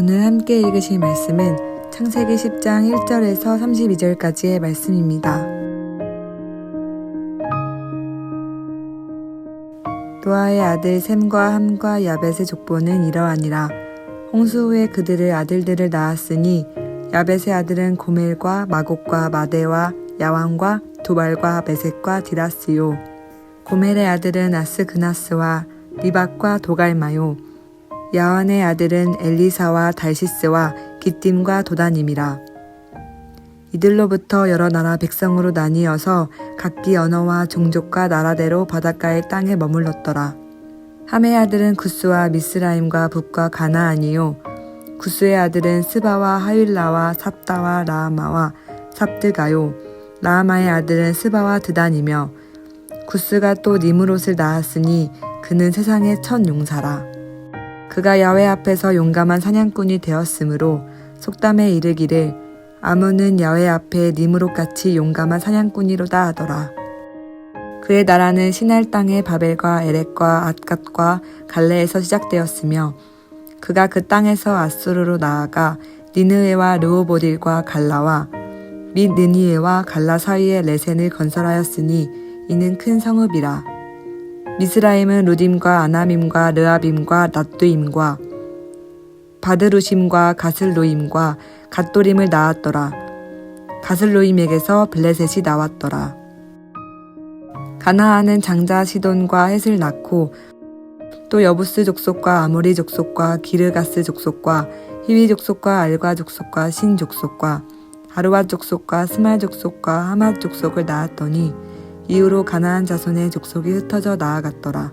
오늘 함께 읽으실 말씀은 창세기 10장 1절에서 32절까지의 말씀입니다. 노아의 아들 셈과 함과 야벳의 족보는 이러하니라. 홍수 후에 그들의 아들들을 낳았으니 야벳의 아들은 고멜과 마곡과 마대와 야완과 도발과 메섹과 디라스요. 고멜의 아들은 아스그나스와 리박과 도갈마요. 야완의 아들은 엘리사와 달시스와 기띔과 도다님이라. 이들로부터 여러 나라 백성으로 나뉘어서 각기 언어와 종족과 나라대로 바닷가의 땅에 머물렀더라. 함의 아들은 구스와 미스라임과 북과 가나안이요. 구스의 아들은 스바와 하윌라와 삽다와 라하마와 삽드가요. 라하마의 아들은 스바와 드단이며 구스가 또 니므롯을 낳았으니 그는 세상의 첫 용사라. 그가 야훼 앞에서 용감한 사냥꾼이 되었으므로 속담에 이르기를 아문은 야훼 앞에 니므롯같이 용감한 사냥꾼이로다 하더라. 그의 나라는 시날 땅의 바벨과 에렉과 앗갓과 갈레에서 시작되었으며 그가 그 땅에서 아수르로 나아가 니느웨와 르호보딜과 갈라와 및 느니에와 갈라 사이에 레센을 건설하였으니 이는 큰 성읍이라. 미스라임은 루딤과 아나밈과 르아빔과 낫두임과 바드루심과 가슬로임과 갓도림을 낳았더라. 가슬로임에게서 블레셋이 나왔더라. 가나안은 장자 시돈과 헷을 낳고 또 여부스 족속과 아모리 족속과 기르가스 족속과 히위 족속과 알과 족속과 신 족속과 아르와 족속과 스말 족속과 하맛 족속을 낳았더니 이후로 가나안 자손의 족속이 흩어져 나아갔더라.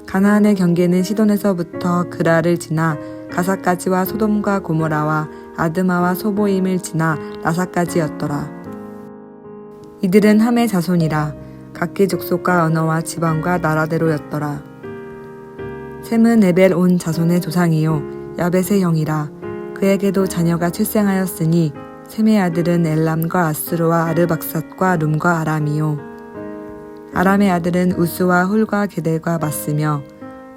가나안의 경계는 시돈에서부터 그라를 지나 가사까지와 소돔과 고모라와 아드마와 소보임을 지나 라사까지였더라. 이들은 함의 자손이라. 각기 족속과 언어와 지방과 나라대로였더라. 셈은 에벨 온 자손의 조상이요 야벳의 형이라. 그에게도 자녀가 출생하였으니 셈의 아들은 엘람과 아스루와 아르박삿과 룸과 아람이요. 아람의 아들은 우스와 훌과 게델과 마스며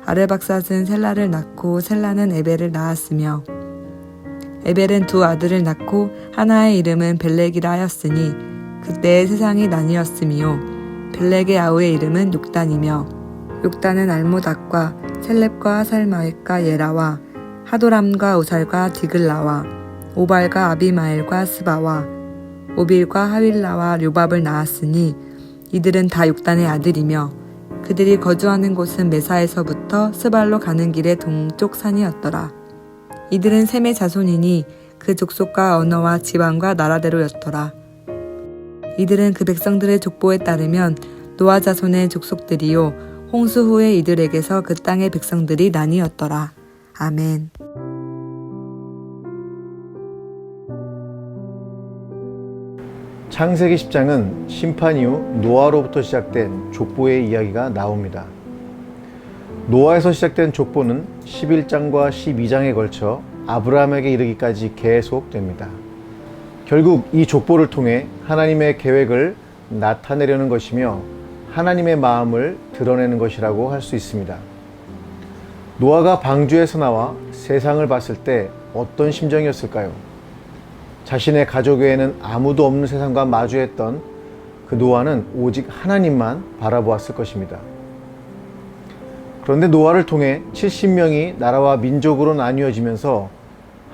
아르박삿은 셀라를 낳고 셀라는 에벨을 낳았으며 에벨은 두 아들을 낳고 하나의 이름은 벨렉이라 하였으니 그때의 세상이 나뉘었으며 벨렉의 아우의 이름은 욕단이며 욕단은 알모닥과 셀렙과 살마웻과 예라와 하도람과 우살과 디글라와 오발과 아비마엘과 스바와 오빌과 하윌라와 료밥을 낳았으니 이들은 다 욕단의 아들이며 그들이 거주하는 곳은 메사에서부터 스발로 가는 길의 동쪽 산이었더라. 이들은 셈의 자손이니 그 족속과 언어와 지방과 나라대로였더라. 이들은 그 백성들의 족보에 따르면 노아 자손의 족속들이요 홍수 후에 이들에게서 그 땅의 백성들이 나뉘었더라. 아멘. 창세기 10장은 심판 이후 노아로부터 시작된 족보의 이야기가 나옵니다. 노아에서 시작된 족보는 11장과 12장에 걸쳐 아브라함에게 이르기까지 계속됩니다. 결국 이 족보를 통해 하나님의 계획을 나타내려는 것이며 하나님의 마음을 드러내는 것이라고 할 수 있습니다. 노아가 방주에서 나와 세상을 봤을 때 어떤 심정이었을까요? 자신의 가족 외에는 아무도 없는 세상과 마주했던 그 노아는 오직 하나님만 바라보았을 것입니다. 그런데 노아를 통해 70명이 나라와 민족으로 나뉘어지면서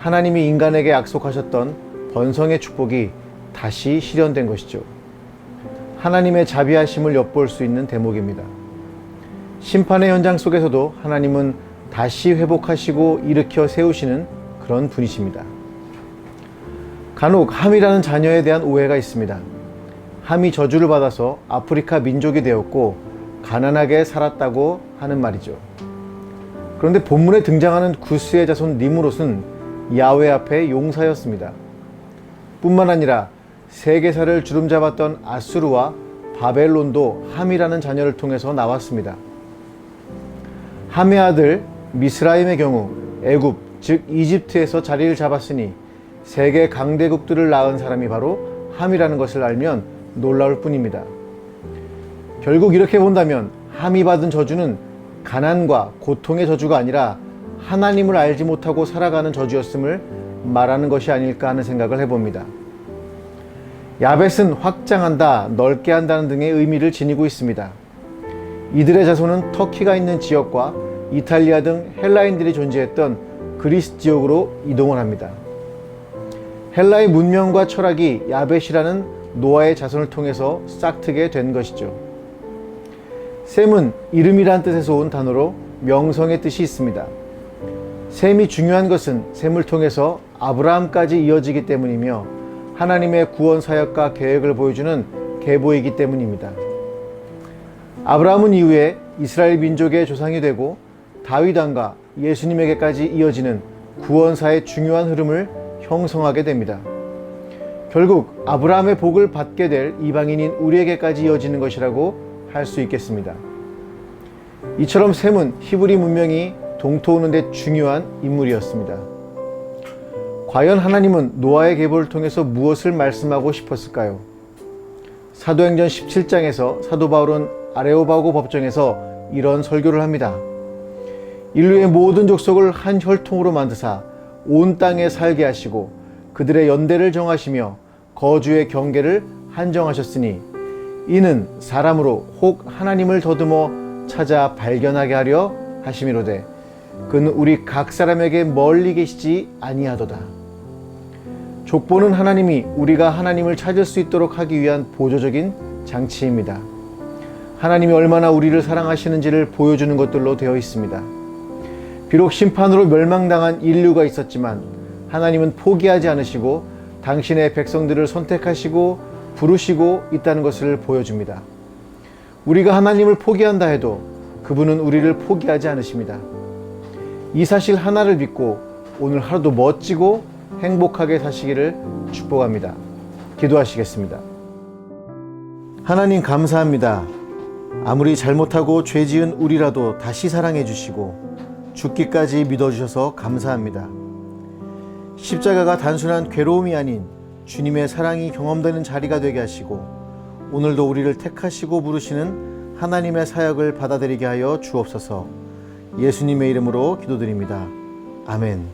하나님이 인간에게 약속하셨던 번성의 축복이 다시 실현된 것이죠. 하나님의 자비하심을 엿볼 수 있는 대목입니다. 심판의 현장 속에서도 하나님은 다시 회복하시고 일으켜 세우시는 그런 분이십니다. 간혹 함이라는 자녀에 대한 오해가 있습니다. 함이 저주를 받아서 아프리카 민족이 되었고 가난하게 살았다고 하는 말이죠. 그런데 본문에 등장하는 구스의 자손 니므롯은 야훼 앞에 용사였습니다. 뿐만 아니라 세계사를 주름잡았던 아수르와 바벨론도 함이라는 자녀를 통해서 나왔습니다. 함의 아들 미스라임의 경우 애굽, 즉 이집트에서 자리를 잡았으니 세계 강대국들을 낳은 사람이 바로 함이라는 것을 알면 놀라울 뿐입니다. 결국 이렇게 본다면 함이 받은 저주는 가난과 고통의 저주가 아니라 하나님을 알지 못하고 살아가는 저주였음을 말하는 것이 아닐까 하는 생각을 해봅니다. 야벳은 확장한다, 넓게 한다는 등의 의미를 지니고 있습니다. 이들의 자손은 터키가 있는 지역과 이탈리아 등 헬라인들이 존재했던 그리스 지역으로 이동을 합니다. 헬라의 문명과 철학이 야벳이라는 노아의 자손을 통해서 싹트게 된 것이죠. 셈은 이름이란 뜻에서 온 단어로 명성의 뜻이 있습니다. 셈이 중요한 것은 셈을 통해서 아브라함까지 이어지기 때문이며 하나님의 구원 사역과 계획을 보여주는 계보이기 때문입니다. 아브라함은 이후에 이스라엘 민족의 조상이 되고 다윗 왕과 예수님에게까지 이어지는 구원사의 중요한 흐름을 형성하게 됩니다. 결국 아브라함의 복을 받게 될 이방인인 우리에게까지 이어지는 것이라고 할 수 있겠습니다. 이처럼 셈은 히브리 문명이 동토하는 데 중요한 인물이었습니다. 과연 하나님은 노아의 계보를 통해서 무엇을 말씀하고 싶었을까요? 사도행전 17장에서 사도 바울은 아레오바고 법정에서 이런 설교를 합니다. 인류의 모든 족속을 한 혈통으로 만드사 온 땅에 살게 하시고 그들의 연대를 정하시며 거주의 경계를 한정하셨으니 이는 사람으로 혹 하나님을 더듬어 찾아 발견하게 하려 하심이로되 그는 우리 각 사람에게 멀리 계시지 아니하도다. 족보는 하나님이 우리가 하나님을 찾을 수 있도록 하기 위한 보조적인 장치입니다. 하나님이 얼마나 우리를 사랑하시는지를 보여주는 것들로 되어 있습니다. 비록 심판으로 멸망당한 인류가 있었지만 하나님은 포기하지 않으시고 당신의 백성들을 선택하시고 부르시고 있다는 것을 보여줍니다. 우리가 하나님을 포기한다 해도 그분은 우리를 포기하지 않으십니다. 이 사실 하나를 믿고 오늘 하루도 멋지고 행복하게 사시기를 축복합니다. 기도하시겠습니다. 하나님 감사합니다. 아무리 잘못하고 죄 지은 우리라도 다시 사랑해 주시고 죽기까지 믿어주셔서 감사합니다. 십자가가 단순한 괴로움이 아닌 주님의 사랑이 경험되는 자리가 되게 하시고 오늘도 우리를 택하시고 부르시는 하나님의 사역을 받아들이게 하여 주옵소서. 예수님의 이름으로 기도드립니다. 아멘.